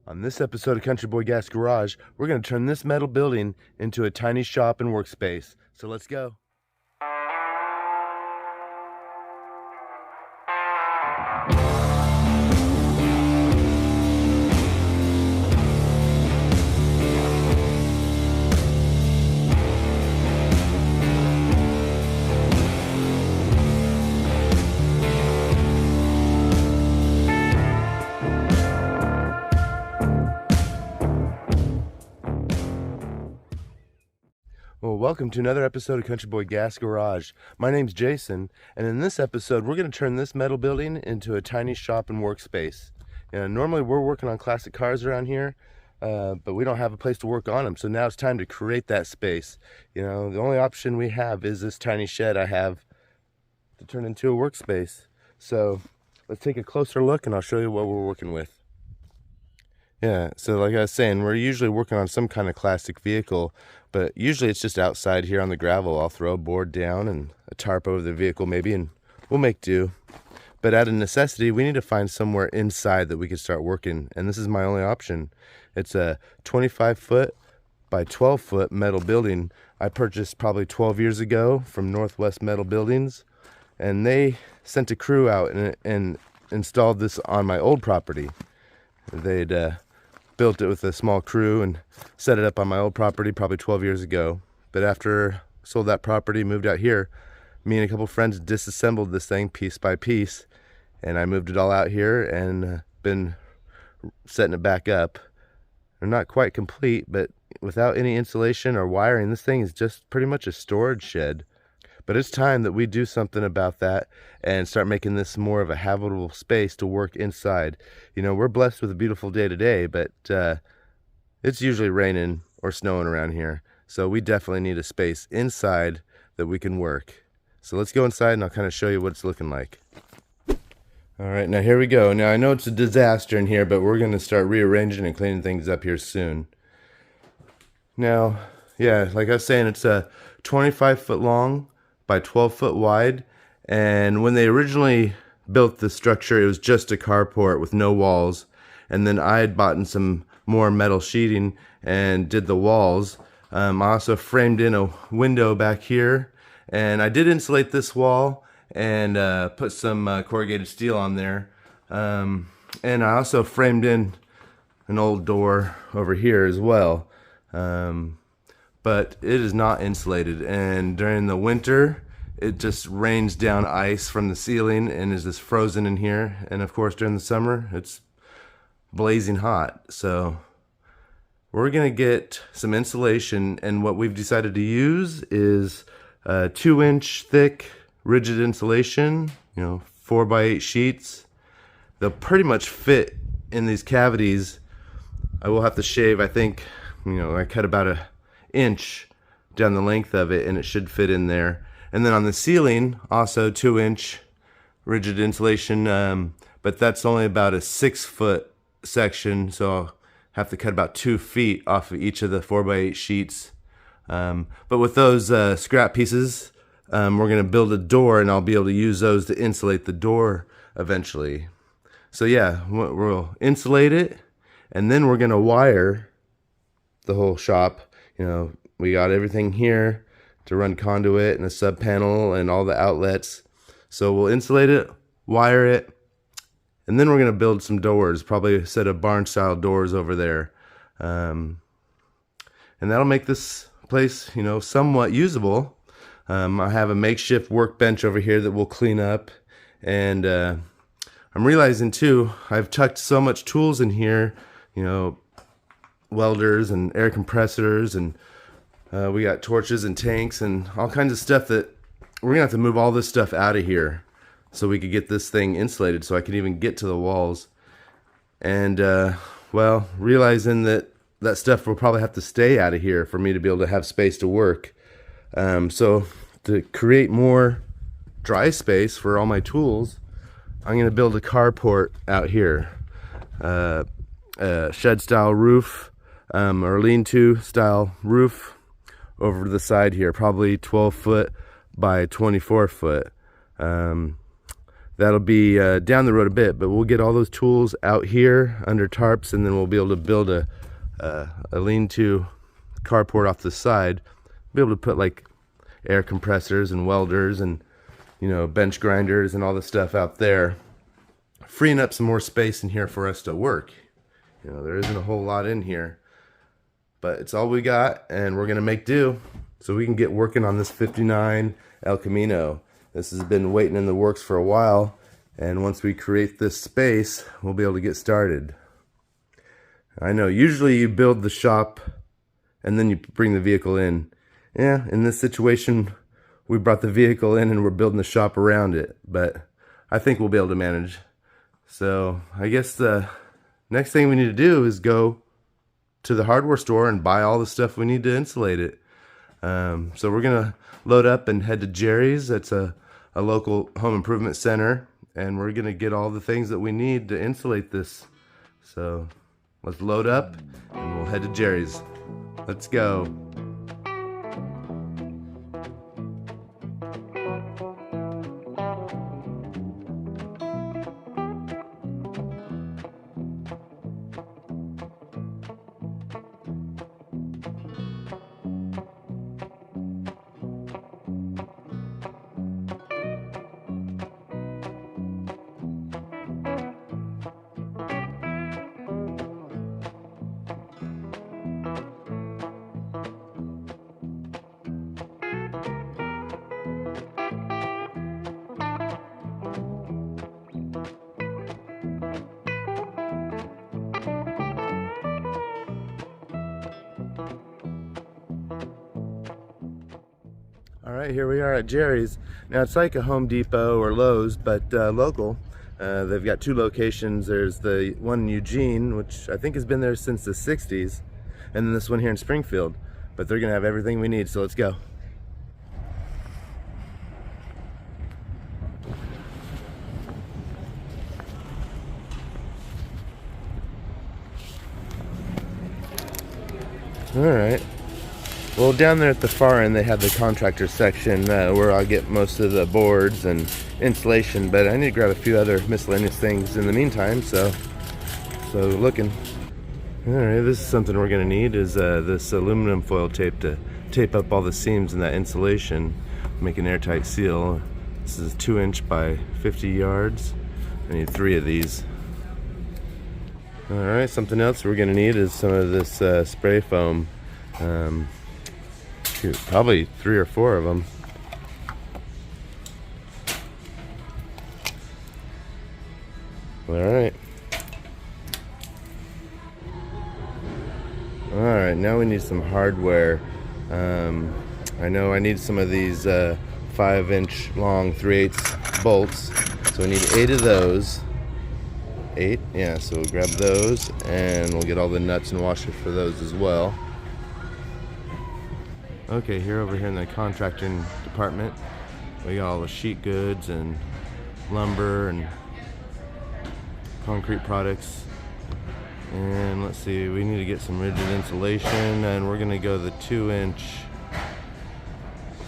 On this episode of Country Boy Gas Garage, we're going to turn this metal building into a tiny shop and workspace. So let's go. Well, welcome to another episode of Country Boy Gas Garage. My name's Jason, and in this episode, we're going to turn this metal building into a tiny shop and workspace. Normally, we're working on classic cars around here, but we don't have a place to work on them, so now it's time to create that space. The only option we have is this tiny shed I have to turn into a workspace. So let's take a closer look, and I'll show you what we're working with. So like I was saying, we're usually working on some kind of classic vehicle, but usually it's just outside here on the gravel. I'll throw a board down and a tarp over the vehicle maybe, and we'll make do. But out of necessity, we need to find somewhere inside that we can start working, and this is my only option. It's a 25-foot by 12-foot metal building I purchased probably 12 years ago from Northwest Metal Buildings, and they sent a crew out and installed this on my old property. They'd built it with a small crew and set it up on my old property probably 12 years ago. But after I sold that property, moved out here, me and a couple friends disassembled this thing piece by piece, and I moved it all out here and been setting it back up. They're not quite complete, but without any insulation or wiring, this thing is just pretty much a storage shed. But it's time that we do something about that and start making this more of a habitable space to work inside. We're blessed with a beautiful day today, but it's usually raining or snowing around here. So we definitely need a space inside that we can work. So let's go inside and I'll kind of show you what it's looking like. All right, now here we go. Now I know it's a disaster in here, but we're going to start rearranging and cleaning things up here soon. Now, like I was saying, it's a 25-foot long by 12-foot wide, and when they originally built the structure, it was just a carport with no walls, and then I had bought in some more metal sheeting and did the walls. I also framed in a window back here, and I did insulate this wall and put some corrugated steel on there, and I also framed in an old door over here as well. But it is not insulated, and during the winter it just rains down ice from the ceiling and is just frozen in here, and of course during the summer it's blazing hot. So we're gonna get some insulation, and what we've decided to use is a 2-inch thick rigid insulation, 4x8 sheets. They'll pretty much fit in these cavities. I will have to shave, I think, I cut about an inch down the length of it, and it should fit in there. And then on the ceiling, also 2-inch rigid insulation, but that's only about a 6-foot section, so I'll have to cut about 2 feet off of each of the 4x8 sheets. But with those scrap pieces, we're going to build a door, and I'll be able to use those to insulate the door eventually. So we'll insulate it, and then we're going to wire the whole shop. We got everything here to run conduit and a sub panel and all the outlets. So we'll insulate it, wire it, and then we're going to build some doors, probably a set of barn style doors over there. And that'll make this place, somewhat usable. I have a makeshift workbench over here that we'll clean up. And I'm realizing too, I've tucked so much tools in here, welders and air compressors, and we got torches and tanks and all kinds of stuff that we're gonna have to move all this stuff out of here so we could get this thing insulated so I can even get to the walls. And realizing that stuff will probably have to stay out of here for me to be able to have space to work. So to create more dry space for all my tools, I'm gonna build a carport out here, a shed style roof, or lean-to style roof over the side here, probably 12 foot by 24 foot. that'll be down the road a bit, but we'll get all those tools out here under tarps, and then we'll be able to build a lean-to carport off the side. Be able to put like air compressors and welders and, you know, bench grinders and all the stuff out there, freeing up some more space in here for us to work. You know, there isn't a whole lot in here, but it's all we got, and we're gonna make do so we can get working on this 59 El Camino. This has been waiting in the works for a while, and once we create this space, we'll be able to get started. I know usually you build the shop and then you bring the vehicle in. Yeah, in this situation, we brought the vehicle in and we're building the shop around it, but I think we'll be able to manage. So I guess the next thing we need to do is go to the hardware store and buy all the stuff we need to insulate it. So we're gonna load up and head to Jerry's. That's a local home improvement center, and we're gonna get all the things that we need to insulate this. So let's load up and we'll head to Jerry's. Let's go. Alright, here we are at Jerry's. Now it's like a Home Depot or Lowe's, but local. They've got two locations. There's the one in Eugene, which I think has been there since the 60s, and then this one here in Springfield. But they're gonna have everything we need, so let's go. Alright. Well, down there at the far end, they have the contractor section where I'll get most of the boards and insulation, but I need to grab a few other miscellaneous things in the meantime, so looking. Alright, this is something we're going to need, is this aluminum foil tape to tape up all the seams in that insulation, make an airtight seal. This is 2" by 50 yards. I need 3 of these. Alright, something else we're going to need is some of this spray foam. Probably 3 or 4 of them. Alright. Alright, now we need some hardware. I know I need some of these 5" long 3/8 bolts. So we need 8 of those. 8? Yeah, so we'll grab those and we'll get all the nuts and washers for those as well. Okay, over here in the contracting department, we got all the sheet goods and lumber and concrete products. And let's see, we need to get some rigid insulation, and we're gonna go the 2"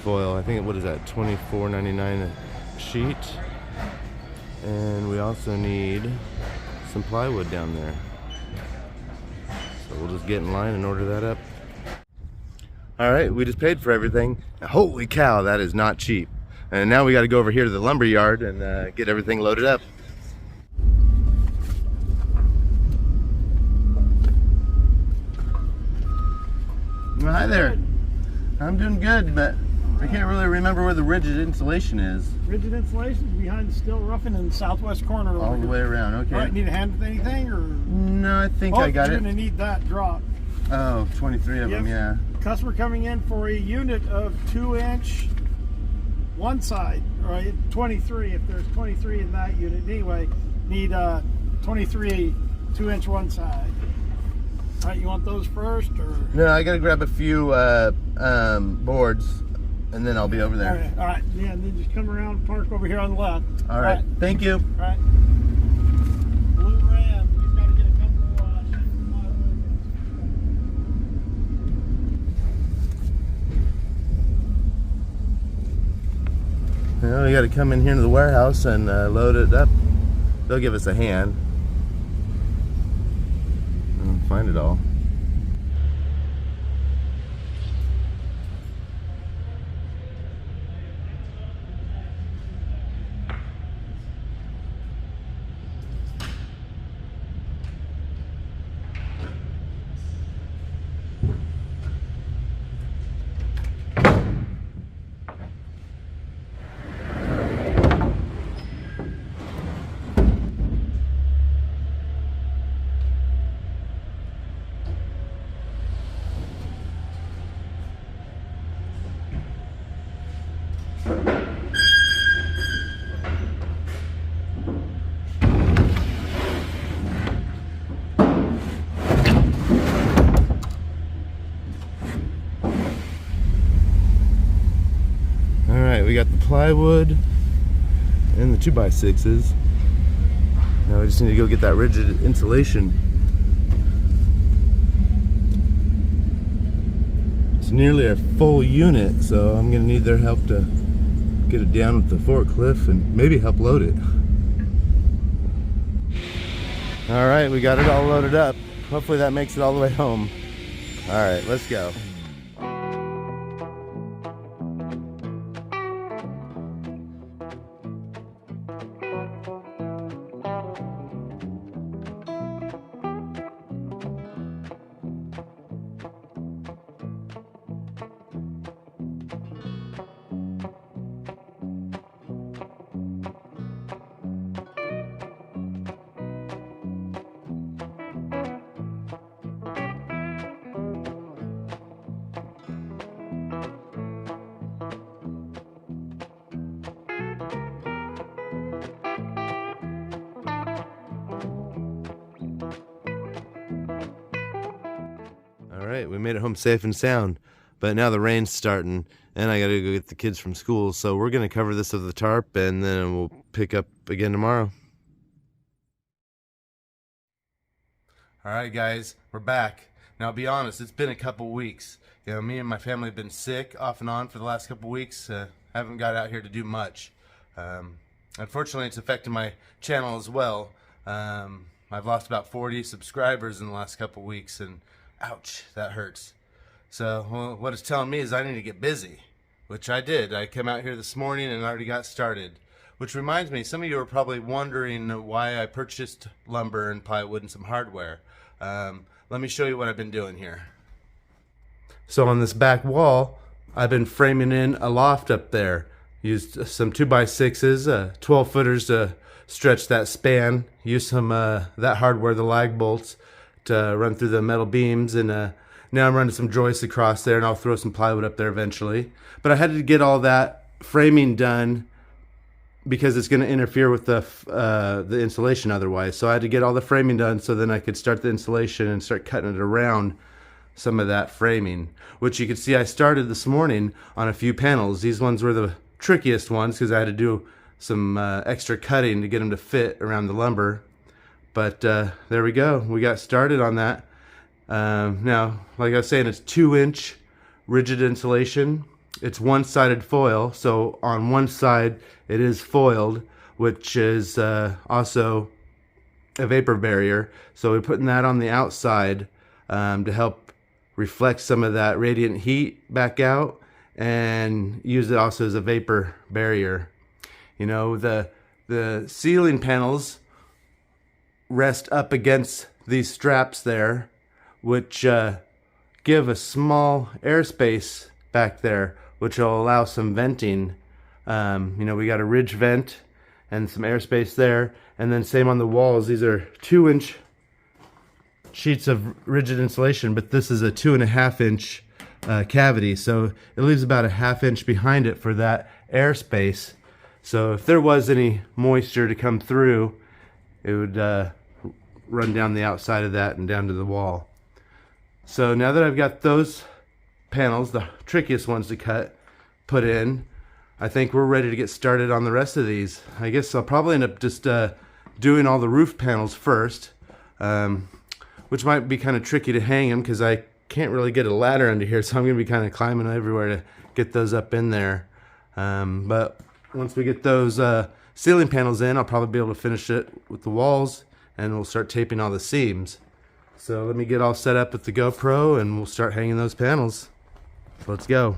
foil. I think, what is that, $24.99 a sheet. And we also need some plywood down there. So we'll just get in line and order that up. Alright, we just paid for everything. Holy cow, that is not cheap. And now we got to go over here to the lumber yard and get everything loaded up. Well, hi there. I'm doing good, but I can't really remember where the rigid insulation is. Rigid insulation is behind the steel roofing in the southwest corner. All the way around, okay. All right, need a hand with anything, or? No, I think I got it. You're going to need that drop. Oh, 23 of them, yeah. Customer coming in for a unit of 2" one side, right? 23, if there's 23 in that unit. Anyway, need 23 2" one side. All right, you want those first, or? No, I got to grab a few boards, and then I'll be over there. All right, yeah, and then just come around and park over here on the left. All right. Thank you. All right. Blue Ram, we've got to get a couple Oh we got to come in here to the warehouse and load it up. They'll give us a hand. I'll find it all. Alright, we got the plywood and the 2x6s. Now we just need to go get that rigid insulation. It's nearly a full unit, so I'm going to need their help to get it down with the forklift and maybe help load it. Alright, we got it all loaded up. Hopefully that makes it all the way home. Alright, let's go. Alright, we made it home safe and sound, but now the rain's starting and I gotta go get the kids from school, so we're gonna cover this with the tarp and then we'll pick up again tomorrow. Alright guys, we're back. Now I'll be honest, it's been a couple weeks. You know, me and my family have been sick off and on for the last couple weeks. Haven't got out here to do much. Unfortunately, it's affected my channel as well. I've lost about 40 subscribers in the last couple weeks, and ouch, that hurts. So well, what it's telling me is I need to get busy, which I did. I came out here this morning and already got started. Which reminds me, some of you are probably wondering why I purchased lumber and plywood and some hardware. Let me show you what I've been doing here. So on this back wall, I've been framing in a loft up there. Used some 2x6s, 12 footers to stretch that span. Used some that hardware, the lag bolts, to run through the metal beams, and now I'm running some joists across there, and I'll throw some plywood up there eventually. But I had to get all that framing done because it's going to interfere with the insulation otherwise. So I had to get all the framing done so then I could start the insulation and start cutting it around some of that framing, which you can see I started this morning on a few panels. These ones were the trickiest ones because I had to do some extra cutting to get them to fit around the lumber. But there we go. We got started on that. Now, like I was saying, it's 2-inch rigid insulation. It's one-sided foil, so on one side it is foiled, which is also a vapor barrier. So we're putting that on the outside to help reflect some of that radiant heat back out and use it also as a vapor barrier. You know, the ceiling panels rest up against these straps there, which give a small airspace back there, which will allow some venting. You know, we got a ridge vent and some airspace there, and then same on the walls. These are 2-inch sheets of rigid insulation, but this is a 2.5-inch cavity, so it leaves about a 1/2 inch behind it for that airspace. So if there was any moisture to come through, it would run down the outside of that and down to the wall. So now that I've got those panels, the trickiest ones to cut, put in, I think we're ready to get started on the rest of these. I guess I'll probably end up just doing all the roof panels first, which might be kind of tricky to hang them because I can't really get a ladder under here, so I'm going to be kind of climbing everywhere to get those up in there. But once we get those ceiling panels in, I'll probably be able to finish it with the walls, and we'll start taping all the seams. So let me get all set up with the GoPro and we'll start hanging those panels. So let's go.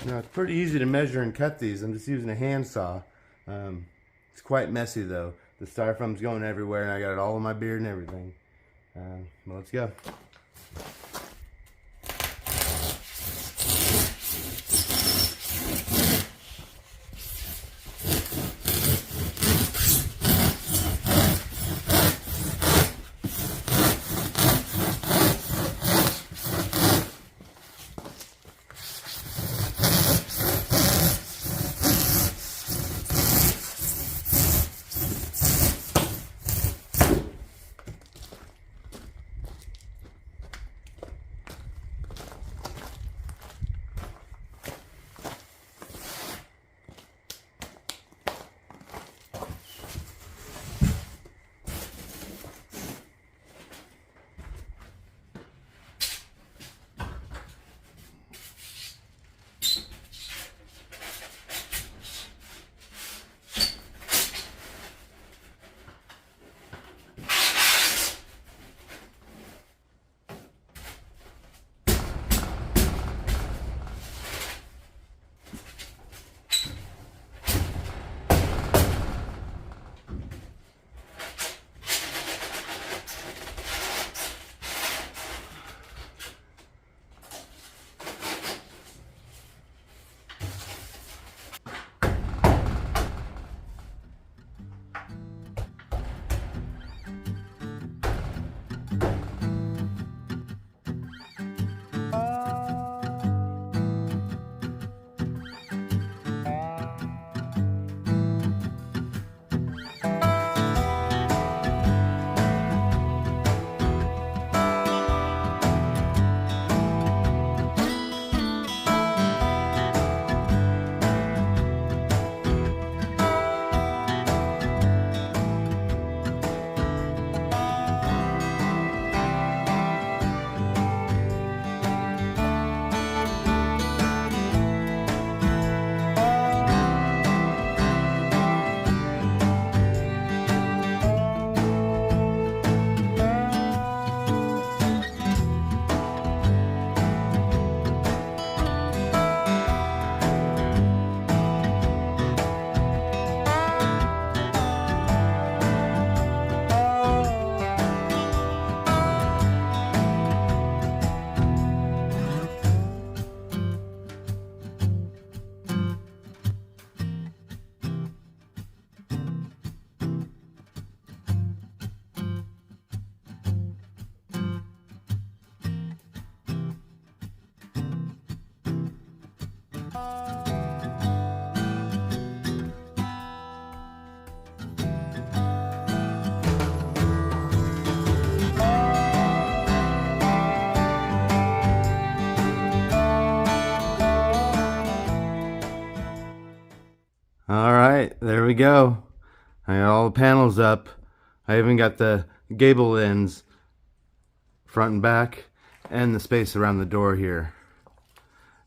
Now it's pretty easy to measure and cut these. I'm just using a handsaw. It's quite messy though. The styrofoam's going everywhere and I got it all in my beard and everything. Well, let's go. Alright, there we go. I got all the panels up. I even got the gable ends, front and back, and the space around the door here.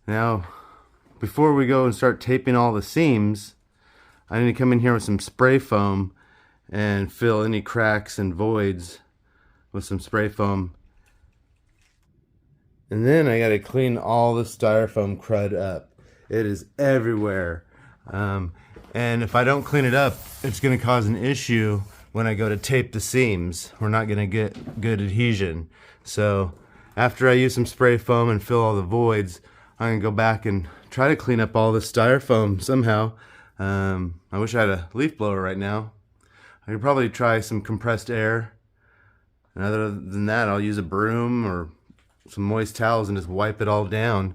Now, before we go and start taping all the seams, I need to come in here with some spray foam and fill any cracks and voids with some spray foam. And then I gotta clean all the styrofoam crud up. It is everywhere. And if I don't clean it up, it's going to cause an issue when I go to tape the seams. We're not going to get good adhesion. So after I use some spray foam and fill all the voids, I'm going to go back and try to clean up all the styrofoam somehow. I wish I had a leaf blower right now. I could probably try some compressed air. And other than that, I'll use a broom or some moist towels and just wipe it all down.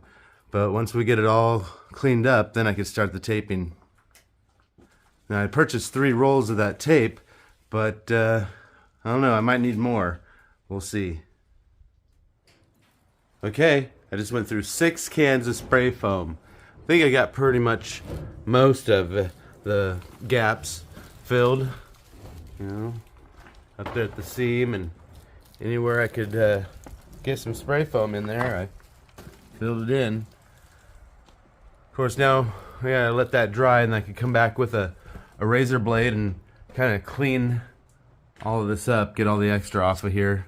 But once we get it all cleaned up, then I can start the taping. Now I purchased 3 rolls of that tape, but I don't know, I might need more. We'll see. Okay, I just went through 6 cans of spray foam. I think I got pretty much most of the gaps filled, you know, up there at the seam, and anywhere I could get some spray foam in there, I filled it in. Of course, now I gotta let that dry, and I can come back with a razor blade and kind of clean all of this up, get all the extra off of here.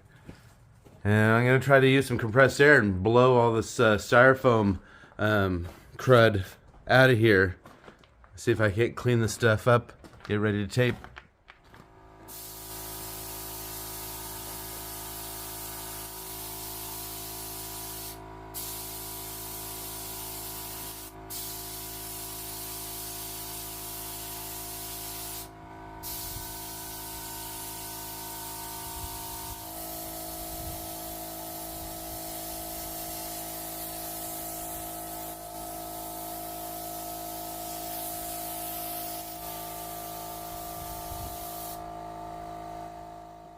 And I'm gonna try to use some compressed air and blow all this styrofoam crud out of here. See if I can't clean this stuff up, get ready to tape.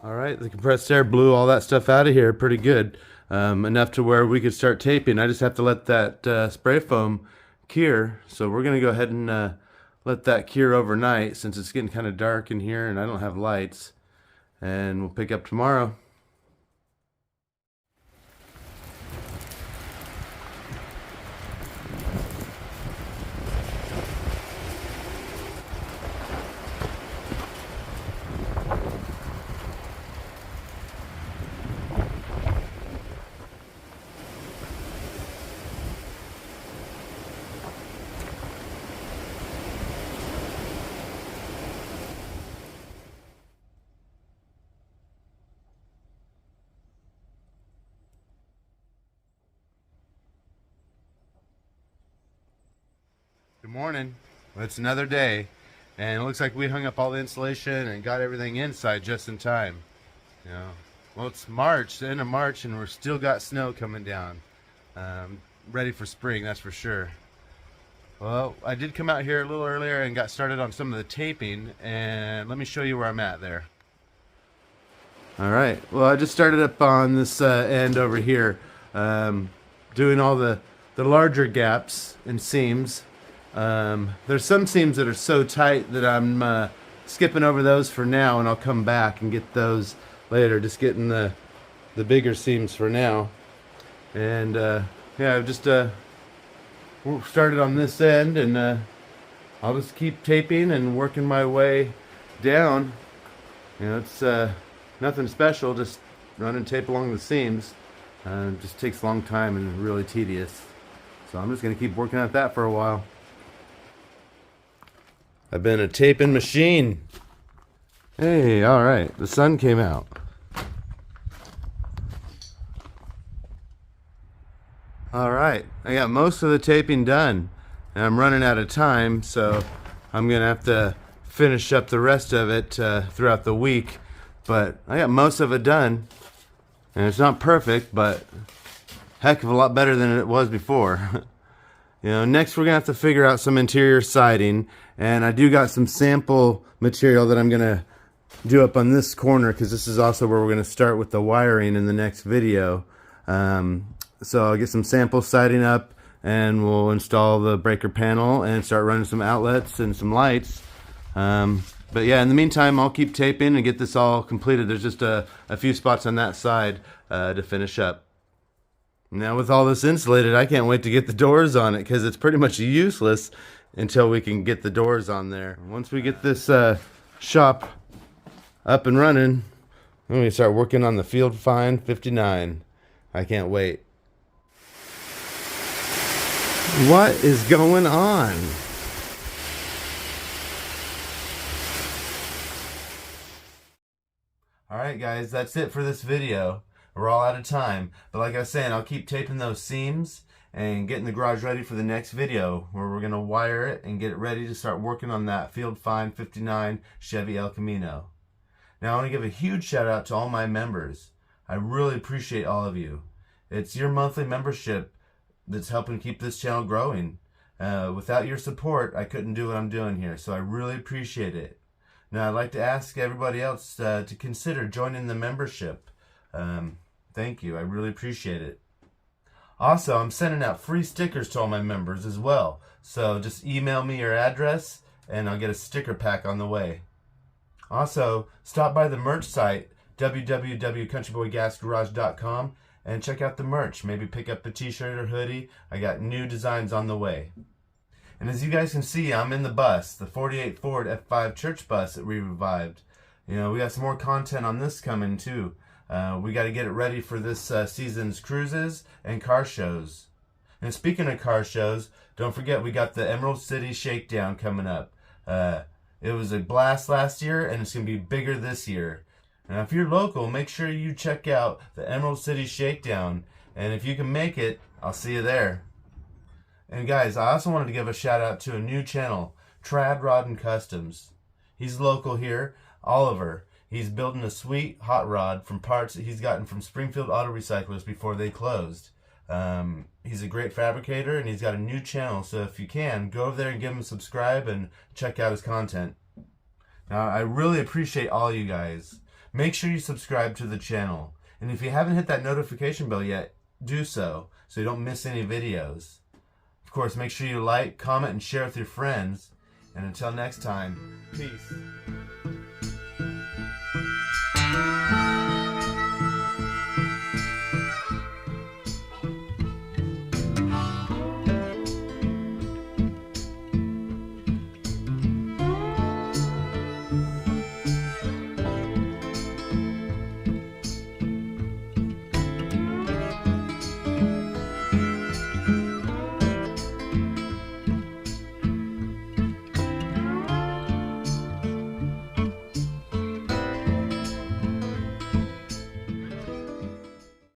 Alright, the compressed air blew all that stuff out of here pretty good. Enough to where we could start taping. I just have to let that spray foam cure. So we're going to go ahead and let that cure overnight, since it's getting kind of dark in here and I don't have lights. And we'll pick up tomorrow. Good morning. Well, it's another day, and it looks like we hung up all the insulation and got everything inside just in time. You know, well, it's March, the end of March, and we're still got snow coming down. Ready for spring, that's for sure. Well, I did come out here a little earlier and got started on some of the taping, and let me show you where I'm at there. All right. Well, I just started up on this end over here, doing all the larger gaps and seams. There's some seams that are so tight that I'm skipping over those for now, and I'll come back and get those later. Just getting the bigger seams for now. And yeah, I've just started on this end, and I'll just keep taping and working my way down. You know, it's nothing special, just running tape along the seams. It just takes a long time and really tedious. So I'm just going to keep working at that for a while. I've been a taping machine. Hey, alright, the sun came out. Alright, I got most of the taping done, and I'm running out of time, so I'm gonna have to finish up the rest of it throughout the week. But I got most of it done, and it's not perfect, but heck of a lot better than it was before. You know, next we're gonna have to figure out some interior siding, and I do got some sample material that I'm gonna do up on this corner, because this is also where we're gonna start with the wiring in the next video. So I'll get some sample siding up, and we'll install the breaker panel and start running some outlets and some lights. But yeah, in the meantime, I'll keep taping and get this all completed. There's just a few spots on that side to finish up. Now with all this insulated, I can't wait to get the doors on it, because it's pretty much useless until we can get the doors on there. Once we get this shop up and running, I'm going to start working on the Field Fine 59. I can't wait. What is going on? Alright guys, that's it for this video. We're all out of time, but like I was saying, I'll keep taping those seams and getting the garage ready for the next video, where we're going to wire it and get it ready to start working on that Field Fine 59 Chevy El Camino. Now I want to give a huge shout out to all my members. I really appreciate all of you. It's your monthly membership that's helping keep this channel growing. Without your support, I couldn't do what I'm doing here, so I really appreciate it. Now, I'd like to ask everybody else to consider joining the membership. Thank you. I really appreciate it. Also, I'm sending out free stickers to all my members as well. So just email me your address and I'll get a sticker pack on the way. Also, stop by the merch site, www.countryboygasgarage.com, and check out the merch. Maybe pick up a t-shirt or hoodie. I got new designs on the way. And as you guys can see, I'm in the bus, the 48 Ford F5 church bus that we revived. You know, we got some more content on this coming too. We got to get it ready for this season's cruises and car shows. And speaking of car shows, don't forget we got the Emerald City Shakedown coming up. It was a blast last year and it's going to be bigger this year. Now if you're local, make sure you check out the Emerald City Shakedown. And if you can make it, I'll see you there. And guys, I also wanted to give a shout out to a new channel, Trad Rod and Customs. He's local here, Oliver. He's building a sweet hot rod from parts that he's gotten from Springfield Auto Recyclers before they closed. He's a great fabricator and he's got a new channel, so if you can, go over there and give him a subscribe and check out his content. Now, I really appreciate all you guys. Make sure you subscribe to the channel. And if you haven't hit that notification bell yet, do so you don't miss any videos. Of course, make sure you like, comment, and share with your friends. And until next time, peace.